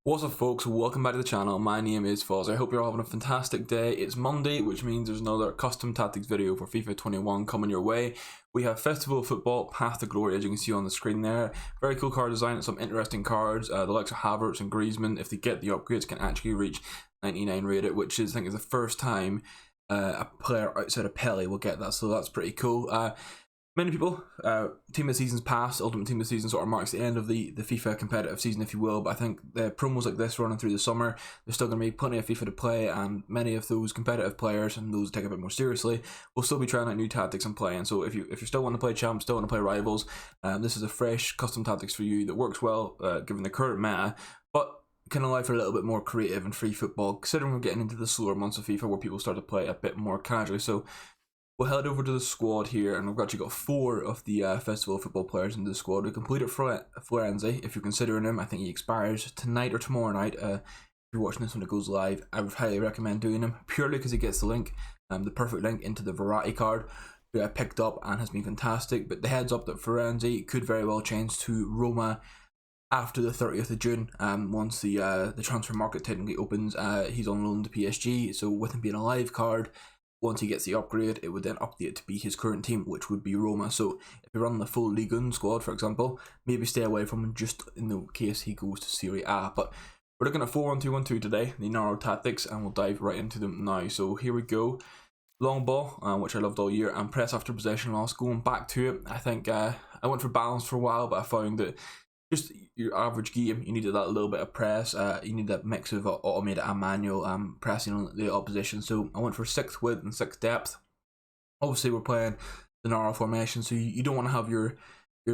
What's up folks, welcome back to the channel. My name is MFozzii. I hope you're all having a fantastic day. It's Monday, which means there's another custom tactics video for FIFA 21 coming your way. We have Festival of Football, Path to Glory, as you can see on the screen there. Very cool card design, some interesting cards. The likes of Havertz and Griezmann, if they get the upgrades, can actually reach 99 rated, which is, I think, is the first time a player outside of Pele will get that, so that's pretty cool. Many people, Team of the Season's past, Ultimate Team of the Season sort of marks the end of the FIFA competitive season, if you will, but I think the promos like this running through the summer, there's still going to be plenty of FIFA to play, and many of those competitive players, and those take a bit more seriously, will still be trying out new tactics and playing. So if you still want to play champs, still want to play rivals, this is a fresh custom tactics for you that works well, given the current meta, but can allow for a little bit more creative and free football, considering we're getting into the slower months of FIFA where people start to play a bit more casually. So we'll head over to the squad here, and we've actually got 4 of the Festival of Football players in the squad. We completed Florenzi, if you're considering him. I think he expires tonight or tomorrow night. If you're watching this when it goes live, I would highly recommend doing him, purely because he gets the link, the perfect link into the Verratti card, who I picked up and has been fantastic. But the heads up that Florenzi could very well change to Roma after the 30th of June, once the transfer market technically opens. He's on loan to PSG, so with him being a live card, once he gets the upgrade, it would then update to be his current team, which would be Roma. So if you're running the full Ligue 1 squad, for example, maybe stay away from him just in the case he goes to Serie A. But we're looking at 4-1-2-1-2 today, the narrow tactics, and we'll dive right into them now. So here we go. Long ball, which I loved all year, and press after possession loss. Going back to it, I think I went for balance for a while, but I found that just your average game, you needed that little bit of press. You need that mix of automated and manual pressing on the opposition. So I went for 6th width and 6th depth. Obviously, we're playing the narrow formation, so you don't want to have your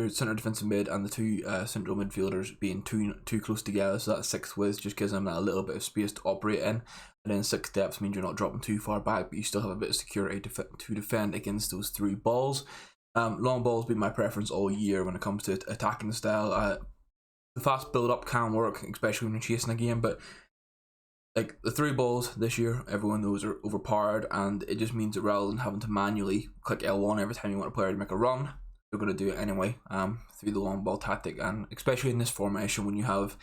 centre defensive mid and the 2 central midfielders being too close together. So that 6th width just gives them that little bit of space to operate in, and then 6th depth means you're not dropping too far back, but you still have a bit of security to defend against those 3 balls. Long ball's been my preference all year when it comes to attacking style. The fast build up can work, especially when you're chasing a game, but like the 3 balls this year, everyone knows are overpowered, and it just means that rather than having to manually click L1 every time you want a player to make a run, you're going to do it anyway through the long ball tactic. And especially in this formation, when you have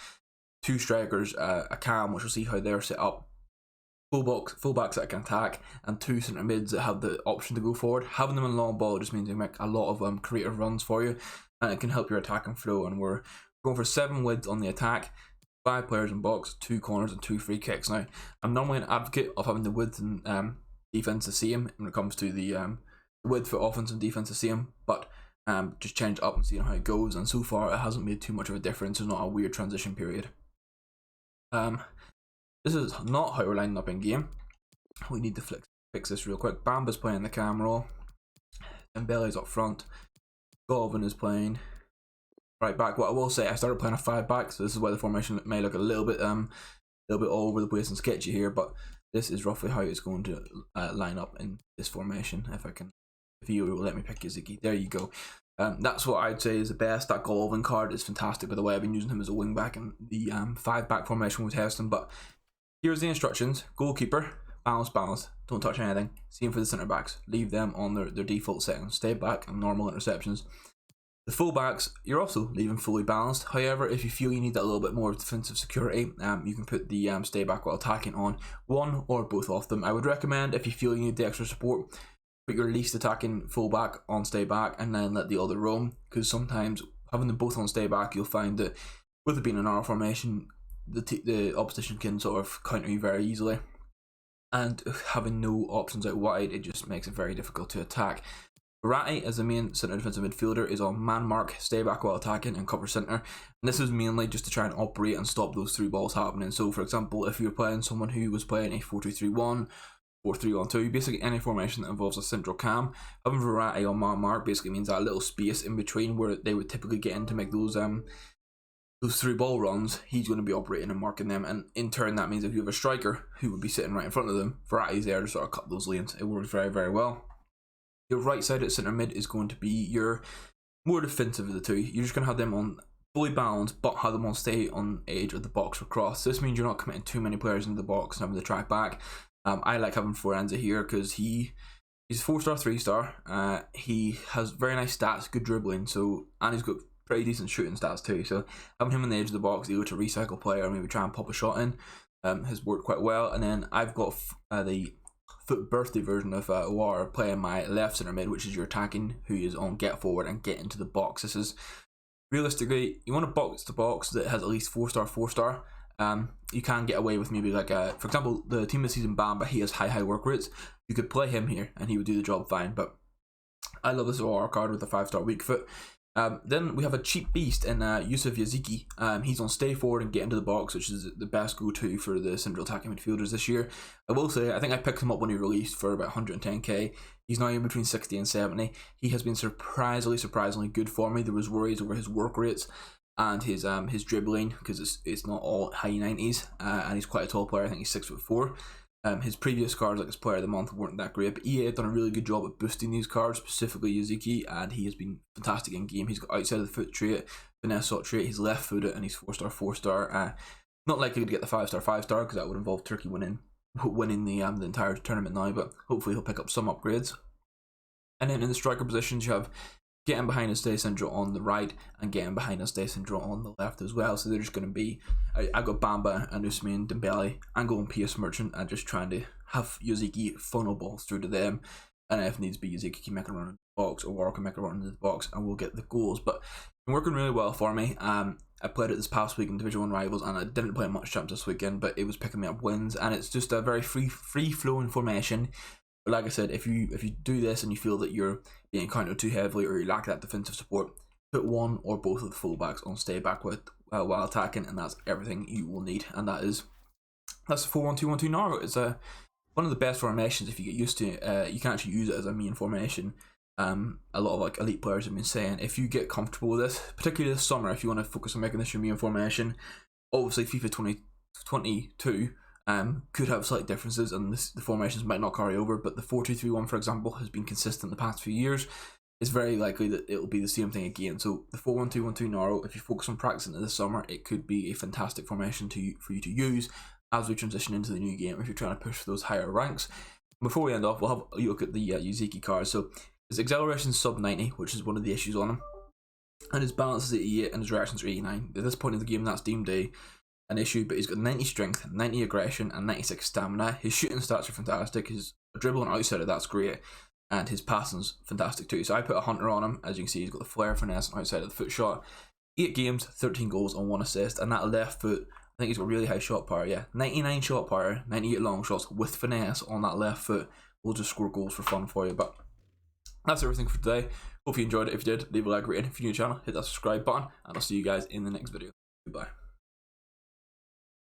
2 strikers, a cam, which we'll see how they're set up, fullbacks that can attack, and 2 centre mids that have the option to go forward. Having them in long ball just means they make a lot of creative runs for you, and it can help your attacking flow. And we're going for 7 width on the attack, 5 players in box, 2 corners, and 2 free kicks. Now, I'm normally an advocate of having the width and defense the same when it comes to the width for offense and defense the same, but just change it up and see how it goes. And so far, it hasn't made too much of a difference. There's not a weird transition period. This is not how we're lining up in game. We need to fix this real quick. Bamba's playing the cam role, and Belly's up front. Golovin is playing right back. What I will say, I started playing a 5 back, so this is why the formation may look a little bit all over the place and sketchy here, but this is roughly how it's going to line up in this formation. If you will let me pick Yaziki, there you go. That's what I'd say is the best. That Golovin card is fantastic, by the way. I've been using him as a wing back in the 5 back formation we're testing. But here's the instructions: goalkeeper, balance, don't touch anything. Same for the centre backs, leave them on their default settings, stay back and normal interceptions. The fullbacks, you're also leaving fully balanced. However, if you feel you need that little bit more defensive security, you can put the stay back while attacking on one or both of them. I would recommend, if you feel you need the extra support, put your least attacking fullback on stay back and then let the other roam, because sometimes having them both on stay back, you'll find that with it being an R formation, the opposition can sort of counter you very easily, and having no options out wide, it just makes it very difficult to attack. Verratti, as the main centre defensive midfielder, is on man mark, stay back while attacking, and cover centre. And this is mainly just to try and operate and stop those 3 balls happening. So, for example, if you're playing someone who was playing a 4-2-3-1, 4-3-1-2, basically any formation that involves a central cam, having Verratti on man mark basically means that little space in between where they would typically get in to make those 3 ball runs, he's going to be operating and marking them, and in turn that means if you have a striker who would be sitting right in front of them, Verratti's there to sort of cut those lanes. It works very, very well. Your right side at centre mid is going to be your more defensive of the 2. You're just going to have them on fully balanced, but have them on stay on edge of the box for cross. This means you're not committing too many players into the box and having to track back. I like having Florenzi here because he's 4-star, 3-star. He has very nice stats, good dribbling, and he's got pretty decent shooting stats too. So having him on the edge of the box, able to recycle play or maybe try and pop a shot in, has worked quite well. And then I've got the foot birthday version of War playing my left centre mid, which is your attacking, who is on get forward and get into the box. This is realistically, you want a box to box that has at least 4-star, 4-star. You can get away with maybe like for example, the team this season Bamba, he has high work rates. You could play him here and he would do the job fine. But I love this OR card with the 5-star weak foot. Then we have a cheap beast in Yusuf Yaziki. He's on stay forward and get into the box, which is the best go-to for the central attacking midfielders this year. I will say, I think I picked him up when he released for about 110k. He's now in between 60 and 70. He has been surprisingly good for me. There was worries over his work rates and his dribbling, because it's not all high 90s, and he's quite a tall player. I think he's 6'4". His previous cards, like his player of the month, weren't that great, but EA have done a really good job at boosting these cards, specifically Yaziki, and he has been fantastic in game. He's got outside of the foot trait, finesse shot trait, he's left footed, and he's 4-star, 4-star. Not likely to get the 5-star, 5-star, because that would involve Turkey winning the entire tournament now, but hopefully he'll pick up some upgrades. And then in the striker positions, you have getting behind and stay central on the right and getting behind and stay central on the left as well. So they're just going to be, I got Bamba and Ousmane Dembele and going PS Merchant and just trying to have Yaziki funnel balls through to them. And if needs be, Yaziki can make a run in the box or War can make a run into the box and we'll get the goals. But it's been working really well for me. I played it this past week in Division 1 Rivals and I didn't play much champs this weekend, but it was picking me up wins and it's just a very free-flowing formation. But like I said, if you do this and you feel that you're being countered too heavily or you lack that defensive support, put one or both of the fullbacks on stay back with while attacking, and that's everything you will need. And that's the 4-1-2-1-2 Naruto. It's one of the best formations if you get used to it. You can actually use it as a main formation. A lot of like elite players have been saying if you get comfortable with this, particularly this summer, if you want to focus on making this your main formation, obviously FIFA 2022. Could have slight differences and the formations might not carry over, but the 4-2-3-1, for example, has been consistent the past few years. It's very likely that it will be the same thing again. So the 4-1-2-1-2 Naruto, if you focus on practicing it this summer, it could be a fantastic formation for you to use as we transition into the new game if you're trying to push for those higher ranks. Before we end off, we'll have a look at the Yaziki cards. So his acceleration is sub 90, which is one of the issues on him, and his balance is 88 and his reactions are 89. At this point in the game, that's deemed an issue, but he's got 90 strength, 90 aggression, and 96 stamina. His shooting stats are fantastic. His dribbling outside of that's great, and his passing's fantastic too. So I put a hunter on him. As you can see, he's got the flair, finesse, and outside of the foot shot. 8 games, 13 goals, and 1 assist, and that left foot, I think he's got really high shot power. Yeah, 99 shot power, 98 long shots with finesse on that left foot. We'll just score goals for fun for you. But that's everything for today. Hope you enjoyed it. If you did, leave a like, rating. If you're new to the channel, hit that subscribe button, and I'll see you guys in the next video. Goodbye.